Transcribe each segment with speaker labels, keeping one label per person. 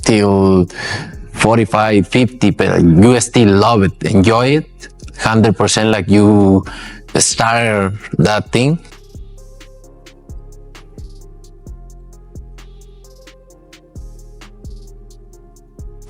Speaker 1: Till 45, 50, but you still love it, enjoy it, 100% like you start that thing.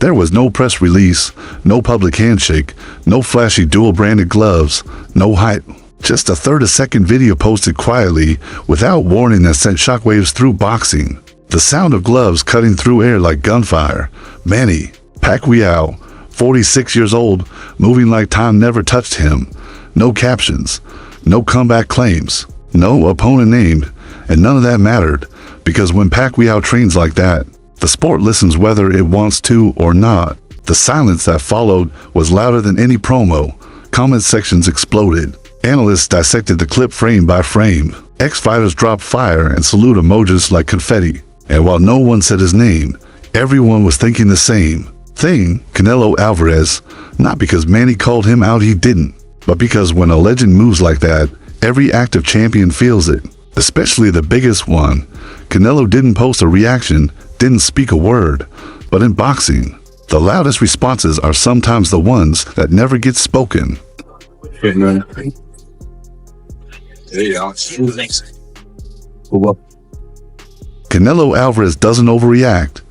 Speaker 2: There was no press release, no public handshake, no flashy dual-branded gloves, no hype. Just a third-a-second video posted quietly, without warning, that sent shockwaves through boxing. The sound of gloves cutting through air like gunfire. Manny Pacquiao, 46 years old, moving like time never touched him. No captions, no comeback claims, no opponent named, and none of that mattered, because when Pacquiao trains like that, the sport listens whether it wants to or not. The silence that followed was louder than any promo. Comment sections exploded. Analysts dissected the clip frame by frame. Ex-fighters dropped fire and salute emojis like confetti. And while no one said his name, everyone was thinking the same thing: Canelo Alvarez. Not because Manny called him out, he didn't, but because when a legend moves like that, every active champion feels it, especially the biggest one. Canelo didn't post a reaction, didn't speak a word, but in boxing, the loudest responses are sometimes the ones that never get spoken. Canelo Alvarez doesn't overreact.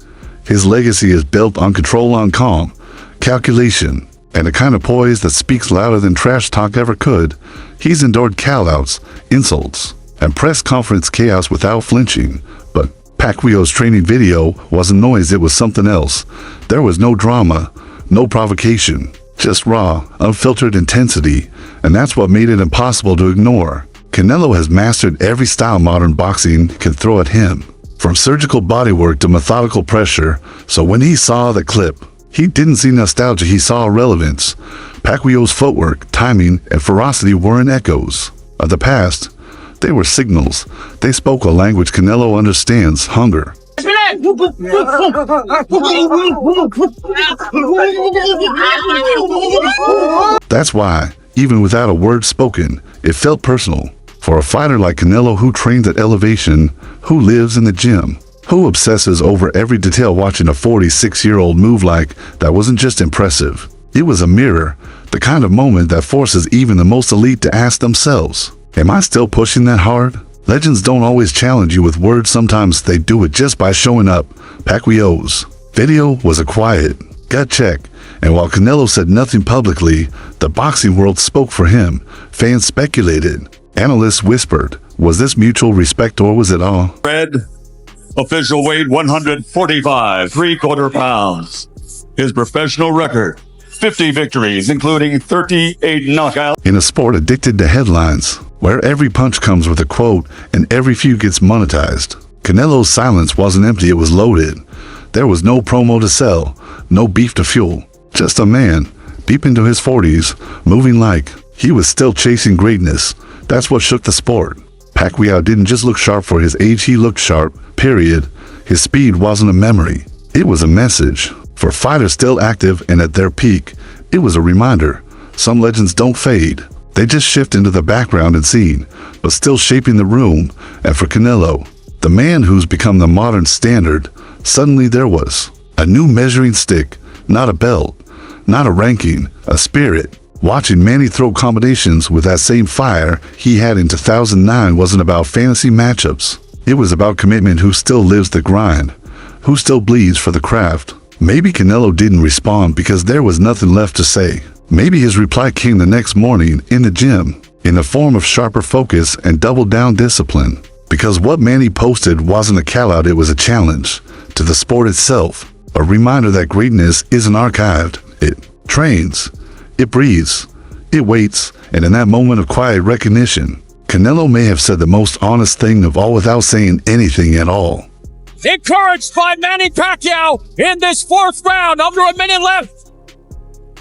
Speaker 2: His legacy is built on control, on calm, calculation, and a kind of poise that speaks louder than trash talk ever could. He's endured call-outs, insults, and press conference chaos without flinching. But Pacquiao's training video wasn't noise, it was something else. There was no drama, no provocation, just raw, unfiltered intensity, and that's what made it impossible to ignore. Canelo has mastered every style modern boxing can throw at him, from surgical bodywork to methodical pressure, so when he saw the clip, he didn't see nostalgia, he saw relevance. Pacquiao's footwork, timing, and ferocity weren't echoes of the past. They were signals. They spoke a language Canelo understands: hunger. That's why, even without a word spoken, it felt personal. For a fighter like Canelo, who trains at elevation, who lives in the gym, who obsesses over every detail, watching a 46-year-old move like that wasn't just impressive. It was a mirror, the kind of moment that forces even the most elite to ask themselves, am I still pushing that hard? Legends don't always challenge you with words, sometimes they do it just by showing up. Pacquiao's video was a quiet, gut check, and while Canelo said nothing publicly, the boxing world spoke for him. Fans speculated. Analysts whispered. Was this mutual respect, or was it all?
Speaker 3: Red, official weight 145 3/4 pounds. His professional record, 50 victories, including 38 knockouts.
Speaker 2: In a sport addicted to headlines, where every punch comes with a quote and every few gets monetized, Canelo's silence wasn't empty, it was loaded. There was no promo to sell, no beef to fuel. Just a man, deep into his 40s, moving like he was still chasing greatness. That's what shook the sport. Pacquiao didn't just look sharp for his age, he looked sharp, period. His speed wasn't a memory, it was a message. For fighters still active and at their peak, it was a reminder. Some legends don't fade, they just shift into the background and scene, but still shaping the room. And for Canelo, the man who's become the modern standard, suddenly there was a new measuring stick, not a belt, not a ranking, a spirit. Watching Manny throw combinations with that same fire he had in 2009 wasn't about fantasy matchups. It was about commitment. Who still lives the grind, who still bleeds for the craft. Maybe Canelo didn't respond because there was nothing left to say. Maybe his reply came the next morning in the gym, in the form of sharper focus and doubled down discipline. Because what Manny posted wasn't a call-out, it was a challenge to the sport itself. A reminder that greatness isn't archived. It trains. It breathes, it waits, and in that moment of quiet recognition, Canelo may have said the most honest thing of all without saying anything at all.
Speaker 4: Encouraged by Manny Pacquiao in this fourth round, under a minute left.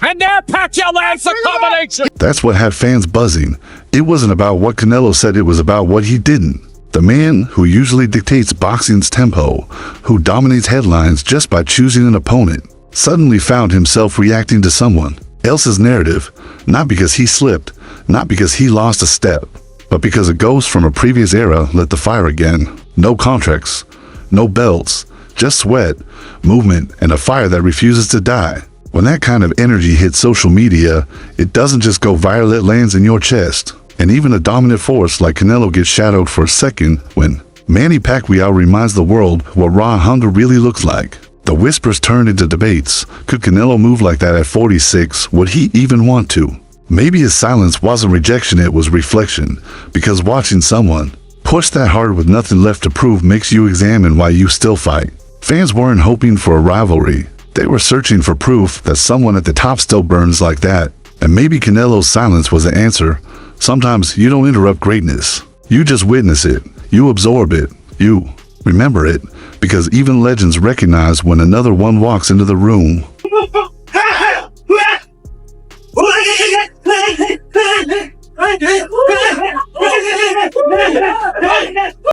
Speaker 4: And there Pacquiao lands the combination.
Speaker 2: That's what had fans buzzing. It wasn't about what Canelo said, it was about what he didn't. The man who usually dictates boxing's tempo, who dominates headlines just by choosing an opponent, suddenly found himself reacting to someone else's narrative, not because he slipped, not because he lost a step, but because a ghost from a previous era lit the fire again. No contracts, no belts, just sweat, movement, and a fire that refuses to die. When that kind of energy hits social media, it doesn't just go viral, it lands in your chest. And even a dominant force like Canelo gets shadowed for a second when Manny Pacquiao reminds the world what raw hunger really looks like. The whispers turned into debates. Could Canelo move like that at 46? Would he even want to? Maybe his silence wasn't rejection, it was reflection, because watching someone push that hard with nothing left to prove makes you examine why you still fight. Fans weren't hoping for a rivalry. They were searching for proof that someone at the top still burns like that. And maybe Canelo's silence was the answer. Sometimes you don't interrupt greatness. You just witness it. You absorb it. You remember it. Because even legends recognize when another one walks into the room.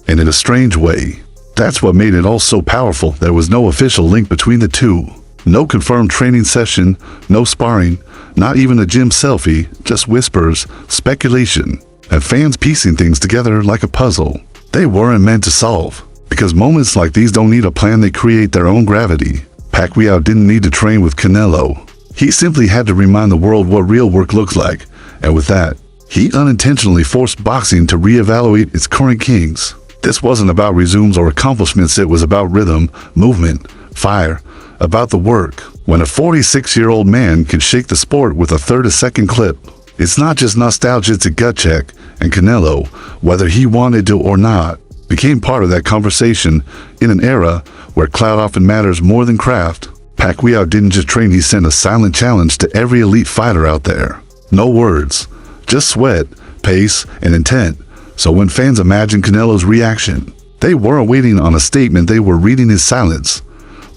Speaker 2: And in a strange way, that's what made it all so powerful. There was no official link between the two. No confirmed training session, no sparring, not even a gym selfie, just whispers, speculation, and fans piecing things together like a puzzle they weren't meant to solve. Because moments like these don't need a plan, they create their own gravity. Pacquiao didn't need to train with Canelo. He simply had to remind the world what real work looks like. And with that, he unintentionally forced boxing to reevaluate its current kings. This wasn't about resumes or accomplishments, it was about rhythm, movement, fire, about the work. When a 46-year-old man can shake the sport with a third-a-second clip, it's not just nostalgia, it's a gut check. And Canelo, whether he wanted to or not, became part of that conversation. In an era where clout often matters more than craft, Pacquiao didn't just train, he sent a silent challenge to every elite fighter out there. No words, just sweat, pace, and intent. So when fans imagined Canelo's reaction, they weren't waiting on a statement, they were reading his silence,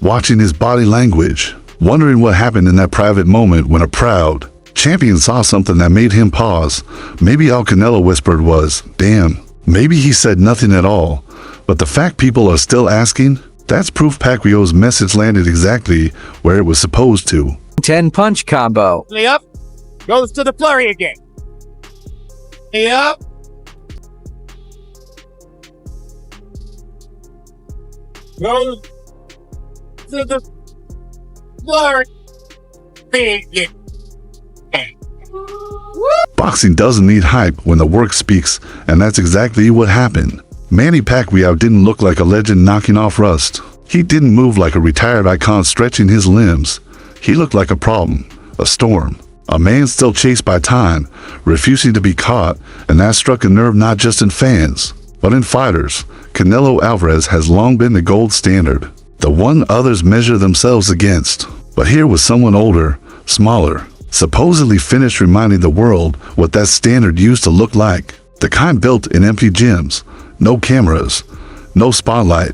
Speaker 2: watching his body language, wondering what happened in that private moment when a proud champion saw something that made him pause. Maybe all Canelo whispered was, damn. Maybe he said nothing at all. But the fact people are still asking, that's proof Pacquiao's message landed exactly where it was supposed to.
Speaker 5: 10-punch combo.
Speaker 4: Up, goes to the flurry again. Up. Goes to the flurry again.
Speaker 2: Boxing doesn't need hype when the work speaks, and that's exactly what happened. Manny Pacquiao didn't look like a legend knocking off rust. He didn't move like a retired icon stretching his limbs. He looked like a problem, a storm, a man still chased by time, refusing to be caught, and that struck a nerve not just in fans, but in fighters. Canelo Alvarez has long been the gold standard, the one others measure themselves against. But here was someone older, smaller, supposedly finished, reminding the world what that standard used to look like. The kind built in empty gyms, no cameras, no spotlight,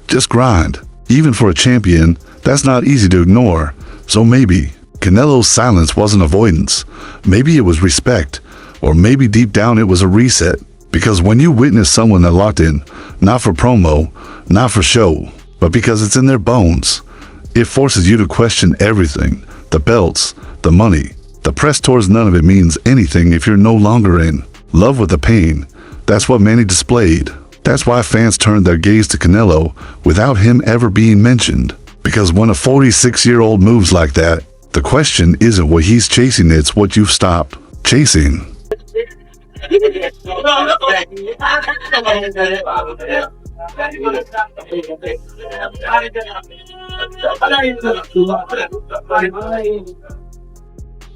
Speaker 2: just grind. Even for a champion, that's not easy to ignore. So maybe Canelo's silence wasn't avoidance. Maybe it was respect, or maybe deep down it was a reset. Because when you witness someone that locked in, not for promo, not for show, but because it's in their bones, it forces you to question everything. The belts, the money, the press tours, none of it means anything if you're no longer in love with the pain. That's what Manny displayed. That's why fans turned their gaze to Canelo without him ever being mentioned. Because when a 46-year-old moves like that, the question isn't what he's chasing, it's what you've stopped chasing.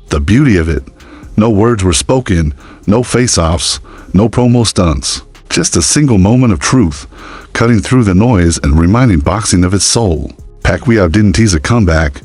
Speaker 2: The beauty of it, no words were spoken, no face-offs, no promo stunts, just a single moment of truth, cutting through the noise and reminding boxing of its soul. Pacquiao didn't tease a comeback,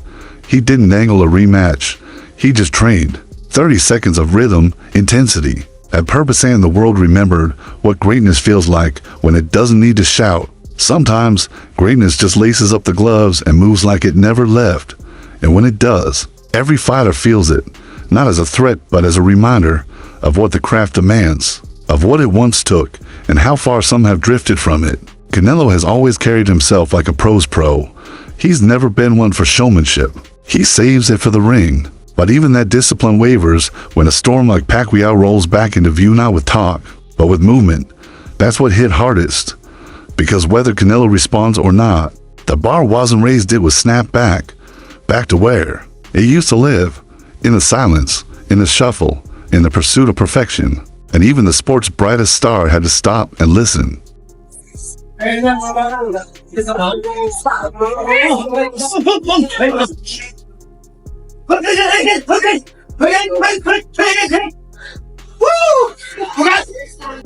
Speaker 2: he didn't angle a rematch, he just trained. 30 seconds of rhythm, intensity, and purpose, and the world remembered what greatness feels like when it doesn't need to shout. Sometimes, greatness just laces up the gloves and moves like it never left. And when it does, every fighter feels it, not as a threat, but as a reminder of what the craft demands, of what it once took, and how far some have drifted from it. Canelo has always carried himself like a pro's pro. He's never been one for showmanship. He saves it for the ring. But even that discipline wavers when a storm like Pacquiao rolls back into view, not with talk, but with movement. That's what hit hardest. Because whether Canelo responds or not, the bar wasn't raised, it was snapped back. Back to where it used to live. In the silence, in the shuffle, in the pursuit of perfection. And even the sport's brightest star had to stop and listen.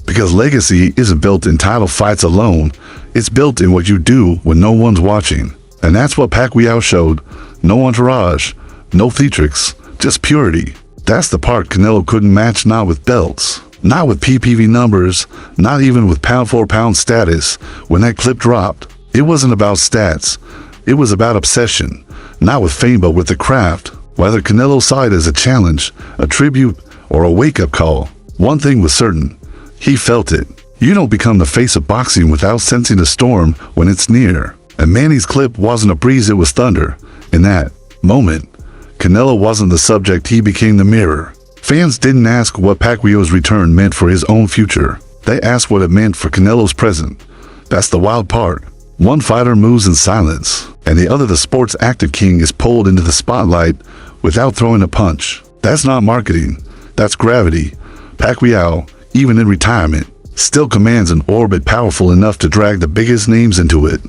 Speaker 2: Because legacy isn't built in title fights alone, it's built in what you do when no one's watching. And that's what Pacquiao showed. No entourage, no theatrics, just purity. That's the part Canelo couldn't match, not with belts, not with PPV numbers, not even with pound-for-pound status. When that clip dropped, it wasn't about stats. It was about obsession, not with fame but with the craft. Whether Canelo saw it as a challenge, a tribute, or a wake-up call, one thing was certain. He felt it. You don't become the face of boxing without sensing the storm when it's near. And Manny's clip wasn't a breeze, it was thunder. In that moment, Canelo wasn't the subject, he became the mirror. Fans didn't ask what Pacquiao's return meant for his own future. They asked what it meant for Canelo's present. That's the wild part. One fighter moves in silence, and the other, the sport's active king, is pulled into the spotlight without throwing a punch. That's not marketing. That's gravity. Pacquiao, even in retirement, still commands an orbit powerful enough to drag the biggest names into it.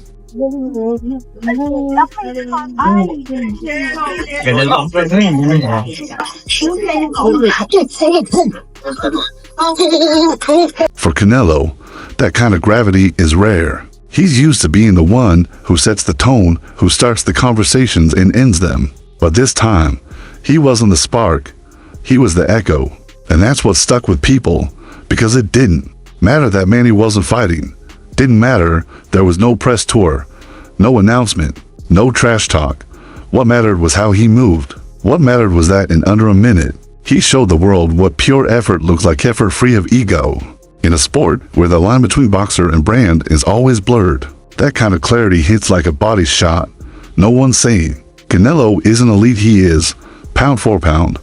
Speaker 2: For Canelo, that kind of gravity is rare. He's used to being the one who sets the tone, who starts the conversations and ends them. But this time, he wasn't the spark, he was the echo. And that's what stuck with people, because it didn't matter that Manny wasn't fighting. Didn't matter there was no press tour, no announcement, no trash talk. What mattered was how he moved. What mattered was that in under a minute, he showed the world what pure effort looks like, effort free of ego. In a sport where the line between boxer and brand is always blurred, that kind of clarity hits like a body shot. No one's saying Canelo isn't elite, he is, pound for pound,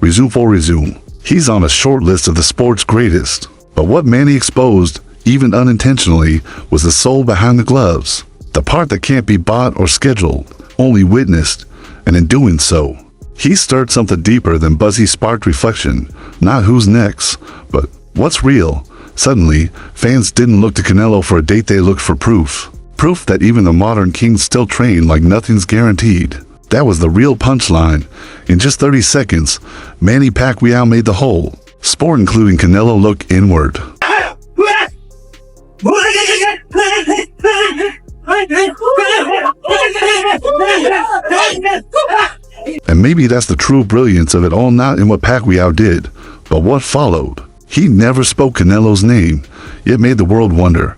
Speaker 2: resume for resume. He's on a short list of the sport's greatest. But what Manny exposed, even unintentionally, was the soul behind the gloves. The part that can't be bought or scheduled, only witnessed. And in doing so, he stirred something deeper than buzz. He sparked reflection, not who's next, but what's real. Suddenly, fans didn't look to Canelo for a date, they looked for proof. Proof that even the modern kings still train like nothing's guaranteed. That was the real punchline. In just 30 seconds, Manny Pacquiao made the whole sport, including Canelo, look inward. And maybe that's the true brilliance of it all, not in what Pacquiao did, but what followed. He never spoke Canelo's name, yet made the world wonder,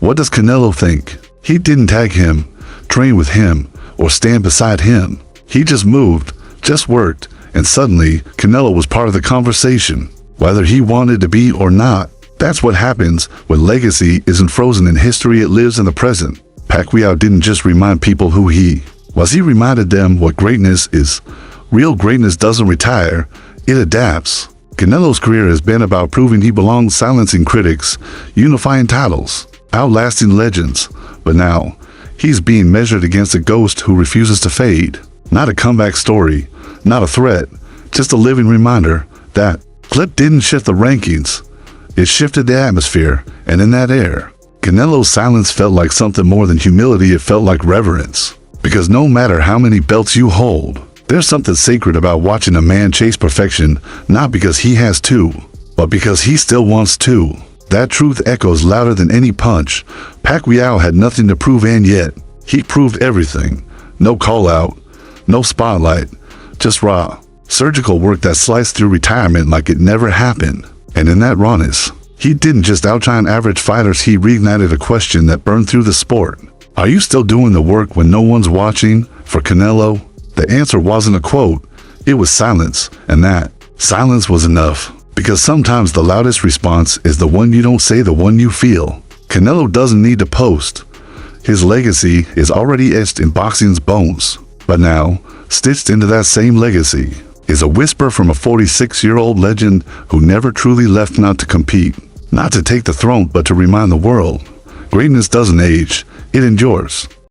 Speaker 2: what does Canelo think? He didn't tag him, train with him, or stand beside him. He just moved, just worked, and suddenly Canelo was part of the conversation, whether he wanted to be or not. That's what happens when legacy isn't frozen in history, it lives in the present. Pacquiao didn't just remind people who he was, he reminded them what greatness is. Real greatness doesn't retire, it adapts. Canelo's career has been about proving he belongs, silencing critics, unifying titles, outlasting legends. But now, he's being measured against a ghost who refuses to fade. Not a comeback story, not a threat, just a living reminder. That clip didn't shift the rankings. It shifted the atmosphere, and in that air, Canelo's silence felt like something more than humility, it felt like reverence. Because no matter how many belts you hold, there's something sacred about watching a man chase perfection, not because he has to, but because he still wants to. That truth echoes louder than any punch. Pacquiao had nothing to prove, and yet, he proved everything. No call-out, no spotlight, just raw, surgical work that sliced through retirement like it never happened. And in that rawness, he didn't just outshine average fighters, he reignited a question that burned through the sport. Are you still doing the work when no one's watching? For Canelo, the answer wasn't a quote, it was silence, and that silence was enough. Because sometimes the loudest response is the one you don't say, the one you feel. Canelo doesn't need to post. His legacy is already etched in boxing's bones. But now, stitched into that same legacy, is a whisper from a 46-year-old legend who never truly left not to compete, not to take the throne, but to remind the world. Greatness doesn't age, it endures.